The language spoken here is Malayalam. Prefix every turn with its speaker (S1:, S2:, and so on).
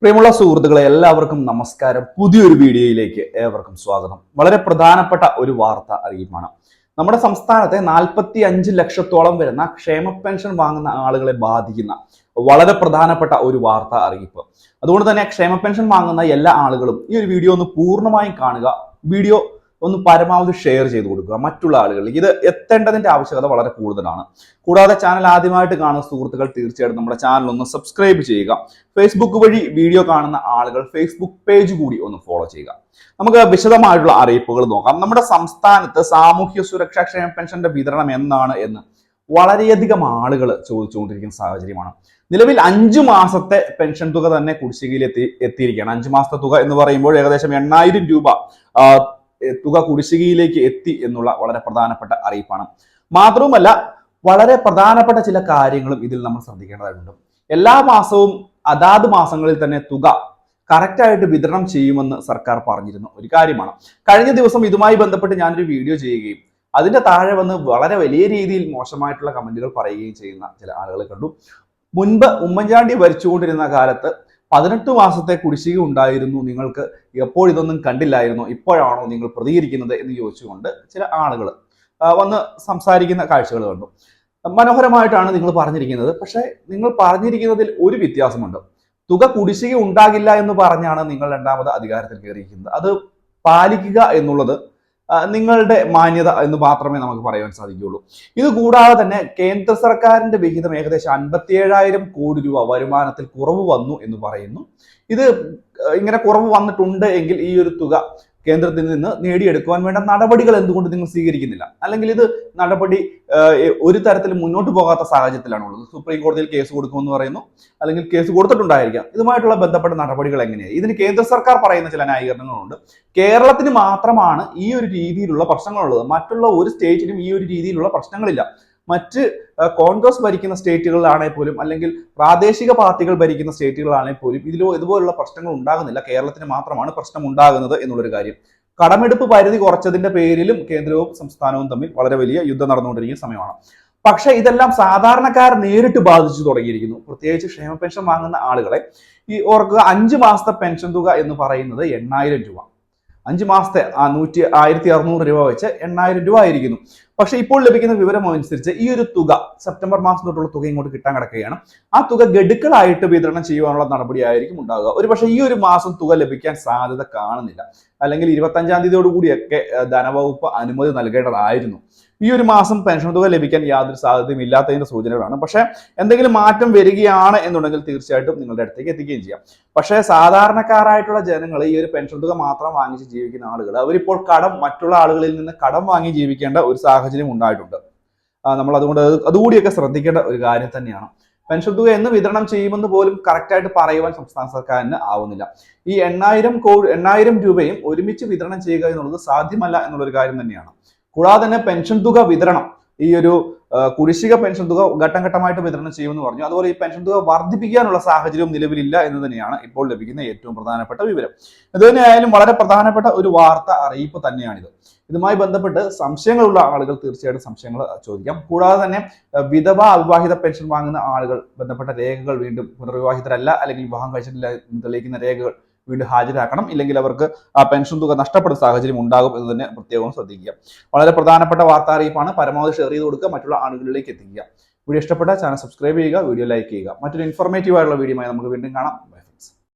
S1: പ്രിയമുള്ള സുഹൃത്തുക്കളെ എല്ലാവർക്കും നമസ്കാരം. പുതിയൊരു വീഡിയോയിലേക്ക് ഏവർക്കും സ്വാഗതം. വളരെ പ്രധാനപ്പെട്ട ഒരു വാർത്ത അറിയിപ്പാണ്. നമ്മുടെ സംസ്ഥാനത്തെ 45 ലക്ഷത്തോളം വരുന്ന ക്ഷേമ പെൻഷൻ വാങ്ങുന്ന ആളുകളെ ബാധിക്കുന്ന വളരെ പ്രധാനപ്പെട്ട ഒരു വാർത്ത അറിയിപ്പ്. അതുകൊണ്ട് തന്നെ ക്ഷേമ പെൻഷൻ വാങ്ങുന്ന എല്ലാ ആളുകളും ഈ ഒരു വീഡിയോ ഒന്ന് പൂർണ്ണമായും കാണുക. വീഡിയോ ഒന്ന് പരമാവധി ഷെയർ ചെയ്ത് കൊടുക്കുക മറ്റുള്ള ആളുകളിൽ. ഇത് എത്തേണ്ടതിന്റെ ആവശ്യകത വളരെ കൂടുതലാണ്. കൂടാതെ ചാനൽ ആദ്യമായിട്ട് കാണുന്ന സുഹൃത്തുക്കൾ തീർച്ചയായിട്ടും നമ്മുടെ ചാനൽ ഒന്ന് സബ്സ്ക്രൈബ് ചെയ്യുക. ഫേസ്ബുക്ക് വഴി വീഡിയോ കാണുന്ന ആളുകൾ ഫേസ്ബുക്ക് പേജ് കൂടി ഒന്ന് ഫോളോ ചെയ്യുക. നമുക്ക് വിശദമായിട്ടുള്ള അറിയിപ്പുകൾ നോക്കാം. നമ്മുടെ സംസ്ഥാനത്ത് സാമൂഹ്യ സുരക്ഷാ ക്ഷേമ പെൻഷന്റെ വിതരണം എന്നാണ് എന്ന് വളരെയധികം ആളുകൾ ചോദിച്ചുകൊണ്ടിരിക്കുന്ന സാഹചര്യമാണ്. നിലവിൽ 5 മാസത്തെ പെൻഷൻ തുക തന്നെ കുടിശ്ശികയിൽ എത്തിയിരിക്കുകയാണ്. 5 മാസത്തെ തുക എന്ന് പറയുമ്പോൾ ഏകദേശം 8000 രൂപ തുക കുടിശ്ശികയിലേക്ക് എത്തി എന്നുള്ള വളരെ പ്രധാനപ്പെട്ട അറിയിപ്പാണ്. മാത്രവുമല്ല, വളരെ പ്രധാനപ്പെട്ട ചില കാര്യങ്ങളും ഇതിൽ നമ്മൾ ശ്രദ്ധിക്കേണ്ടതായിട്ടുണ്ട്. എല്ലാ മാസവും അതാത് മാസങ്ങളിൽ തന്നെ തുക കറക്റ്റായിട്ട് വിതരണം ചെയ്യുമെന്ന് സർക്കാർ പറഞ്ഞിരുന്ന ഒരു കാര്യമാണ്. കഴിഞ്ഞ ദിവസം ഇതുമായി ബന്ധപ്പെട്ട് ഞാനൊരു വീഡിയോ ചെയ്യുകയും അതിന്റെ താഴെ വന്ന് വളരെ വലിയ രീതിയിൽ മോശമായിട്ടുള്ള കമന്റുകൾ പറയുകയും ചെയ്യുന്ന ചില ആളുകളെ കണ്ടു. മുൻപ് ഉമ്മൻചാണ്ടി ഭരിച്ചുകൊണ്ടിരുന്ന കാലത്ത് 18 മാസത്തെ കുടിശ്ശിക ഉണ്ടായിരുന്നു, നിങ്ങൾക്ക് എപ്പോൾ ഇതൊന്നും കണ്ടില്ലായിരുന്നു, ഇപ്പോഴാണോ നിങ്ങൾ പ്രതികരിക്കുന്നത് എന്ന് ചോദിച്ചുകൊണ്ട് ചില ആളുകൾ വന്ന് സംസാരിക്കുന്ന കാഴ്ചകൾ കണ്ടു. മനോഹരമായിട്ടാണ് നിങ്ങൾ പറഞ്ഞിരിക്കുന്നത്. പക്ഷേ നിങ്ങൾ പറഞ്ഞിരിക്കുന്നതിൽ ഒരു വ്യത്യാസമുണ്ട്. തുക കുടിശ്ശിക ഉണ്ടാകില്ല എന്ന് പറഞ്ഞാണ് നിങ്ങൾ രണ്ടാമത് അധികാരത്തിൽ കയറിയിരിക്കുന്നത്. അത് പാലിക്കുക എന്നുള്ളത് നിങ്ങളുടെ മാന്യത എന്ന് മാത്രമേ നമുക്ക് പറയാൻ സാധിക്കുകയുള്ളൂ. ഇത് കൂടാതെ തന്നെ കേന്ദ്ര സർക്കാരിന്റെ വിഹിതം ഏകദേശം 57,000 കോടി രൂപ വരുമാനത്തിൽ കുറവ് വന്നു എന്ന് പറയുന്നു. ഇത് ഇങ്ങനെ കുറവ് വന്നിട്ടുണ്ട് എങ്കിൽ ഈ ഒരു തുക കേന്ദ്രത്തിൽ നിന്ന് നേടിയെടുക്കുവാൻ വേണ്ട നടപടികൾ എന്തുകൊണ്ട് നിങ്ങൾ സ്വീകരിക്കുന്നില്ല? അല്ലെങ്കിൽ ഇത് നടപടി ഒരു തരത്തിലും മുന്നോട്ട് പോകാത്ത സാഹചര്യത്തിലാണുള്ളത്. സുപ്രീം കോടതിയിൽ കേസ് കൊടുക്കുമെന്ന് പറയുന്നു, അല്ലെങ്കിൽ കേസ് കൊടുത്തിട്ടുണ്ടായിരിക്കാം. ഇതുമായിട്ടുള്ള ബന്ധപ്പെട്ട നടപടികൾ എങ്ങനെയാണ്? ഇതിന് കേന്ദ്ര സർക്കാർ പറയുന്ന ചില ന്യായീകരണങ്ങളുണ്ട്. കേരളത്തിന് മാത്രമാണ് ഈ ഒരു രീതിയിലുള്ള പ്രശ്നങ്ങളുള്ളത്. മറ്റുള്ള ഒരു സ്റ്റേറ്റിനും ഈ ഒരു രീതിയിലുള്ള പ്രശ്നങ്ങളില്ല. മറ്റ് കോൺഗ്രസ് ഭരിക്കുന്ന സ്റ്റേറ്റുകളിലാണെങ്കിൽ പോലും, അല്ലെങ്കിൽ പ്രാദേശിക പാർട്ടികൾ ഭരിക്കുന്ന സ്റ്റേറ്റുകളാണെങ്കിൽ പോലും ഇതുപോലുള്ള പ്രശ്നങ്ങൾ ഉണ്ടാകുന്നില്ല. കേരളത്തിന് മാത്രമാണ് പ്രശ്നം ഉണ്ടാകുന്നത് എന്നുള്ളൊരു കാര്യം. കടമെടുപ്പ് പരിധി കുറച്ചതിന്റെ പേരിലും കേന്ദ്രവും സംസ്ഥാനവും തമ്മിൽ വളരെ വലിയ യുദ്ധം നടന്നുകൊണ്ടിരിക്കുന്ന സമയമാണ്. പക്ഷെ ഇതെല്ലാം സാധാരണക്കാർ നേരിട്ട് ബാധിച്ചു തുടങ്ങിയിരിക്കുന്നു. പ്രത്യേകിച്ച് ക്ഷേമ പെൻഷൻ വാങ്ങുന്ന ആളുകളെ ഓർക്കുക, 5 മാസത്തെ പെൻഷൻ തുക എന്ന് പറയുന്നത് 8000 രൂപ. 5 മാസത്തെ 1600 രൂപ വെച്ച് 8000 രൂപ ആയിരിക്കുന്നു. പക്ഷെ ഇപ്പോൾ ലഭിക്കുന്ന വിവരം അനുസരിച്ച് ഈ ഒരു തുക സെപ്റ്റംബർ മാസം തൊട്ടുള്ള തുക ഇങ്ങോട്ട് കിട്ടാൻ കിടക്കുകയാണ്. ആ തുക ഗഡുക്കളായിട്ട് വിതരണം ചെയ്യുവാനുള്ള നടപടിയായിരിക്കും ഉണ്ടാകുക. ഒരുപക്ഷെ ഈ ഒരു മാസം തുക ലഭിക്കാൻ സാധ്യത കാണുന്നില്ല. അല്ലെങ്കിൽ 25-ാം തീയതിയോടുകൂടിയൊക്കെ ധനവകുപ്പ് അനുമതി നൽകേണ്ടതായിരുന്നു. ഈ ഒരു മാസം പെൻഷൻ തുക ലഭിക്കാൻ യാതൊരു സാധ്യതയും ഇല്ലാത്തതിന്റെ സൂചനകളാണ്. പക്ഷെ എന്തെങ്കിലും മാറ്റം വരികയാണ് എന്നുണ്ടെങ്കിൽ തീർച്ചയായിട്ടും നിങ്ങളുടെ അടുത്തേക്ക് എത്തിക്കുകയും ചെയ്യാം. പക്ഷേ സാധാരണക്കാരായിട്ടുള്ള ജനങ്ങൾ, ഈ ഒരു പെൻഷൻ തുക മാത്രം വാങ്ങിച്ച് ജീവിക്കുന്ന ആളുകൾ, അവരിപ്പോൾ മറ്റുള്ള ആളുകളിൽ നിന്ന് കടം വാങ്ങി ജീവിക്കേണ്ട ഒരു സാഹചര്യം ഉണ്ടായിട്ടുണ്ട്. നമ്മൾ അതുകൂടിയൊക്കെ ശ്രദ്ധിക്കേണ്ട ഒരു കാര്യം തന്നെയാണ്. പെൻഷൻ തുക എന്ന് വിതരണം ചെയ്യുമെന്ന് പോലും കറക്റ്റായിട്ട് പറയുവാൻ സംസ്ഥാന സർക്കാരിന് ആവുന്നില്ല. ഈ 8000 രൂപയും ഒരുമിച്ച് വിതരണം ചെയ്യുക എന്നുള്ളത് സാധ്യമല്ല എന്നുള്ളൊരു കാര്യം തന്നെയാണ്. കൂടാതെ തന്നെ പെൻഷൻ തുക വിതരണം, ഈ ഒരു കുടിശ്ശിക പെൻഷൻ തുക ഘട്ടം ഘട്ടമായിട്ട് വിതരണം ചെയ്യുമെന്ന് പറഞ്ഞു. അതുപോലെ ഈ പെൻഷൻ തുക വർദ്ധിപ്പിക്കാനുള്ള സാഹചര്യവും നിലവിലില്ല എന്ന് തന്നെയാണ് ഇപ്പോൾ ലഭിക്കുന്ന ഏറ്റവും പ്രധാനപ്പെട്ട വിവരം. ഇത് തന്നെയായാലും വളരെ പ്രധാനപ്പെട്ട ഒരു വാർത്ത അറിയിപ്പ് തന്നെയാണിത്. ഇതുമായി ബന്ധപ്പെട്ട് സംശയങ്ങളുള്ള ആളുകൾ തീർച്ചയായിട്ടും സംശയങ്ങൾ ചോദിക്കാം. കൂടാതെ തന്നെ വിധവ അവിവാഹിത പെൻഷൻ വാങ്ങുന്ന ആളുകൾ ബന്ധപ്പെട്ട രേഖകൾ വീണ്ടും പുനർവിവാഹിതരല്ല, അല്ലെങ്കിൽ വിവാഹം കഴിച്ചിട്ടില്ല എന്ന് തെളിയിക്കുന്ന രേഖകൾ വീണ്ടും ഹാജരാക്കണം. ഇല്ലെങ്കിൽ അവർക്ക് ആ പെൻഷൻ തുക നഷ്ടപ്പെടുന്ന സാഹചര്യം ഉണ്ടാകും എന്ന് തന്നെ പ്രത്യേകം ശ്രദ്ധിക്കുക. വളരെ പ്രധാനപ്പെട്ട വാർത്താ അറിയിപ്പാണ്. പരമാവധി ഷെയർ ചെയ്ത് കൊടുക്കുക, മറ്റുള്ള ആളുകളിലേക്ക് എത്തിക്കുക. വീഡിയോ ഇഷ്ടപ്പെട്ട ചാനൽ സബ്സ്ക്രൈബ് ചെയ്യുക, വീഡിയോ ലൈക്ക് ചെയ്യുക. മറ്റൊരു ഇൻഫോർമേറ്റീവ് ആയിട്ടുള്ള വീഡിയോയുമായി നമുക്ക് വീണ്ടും കാണാം.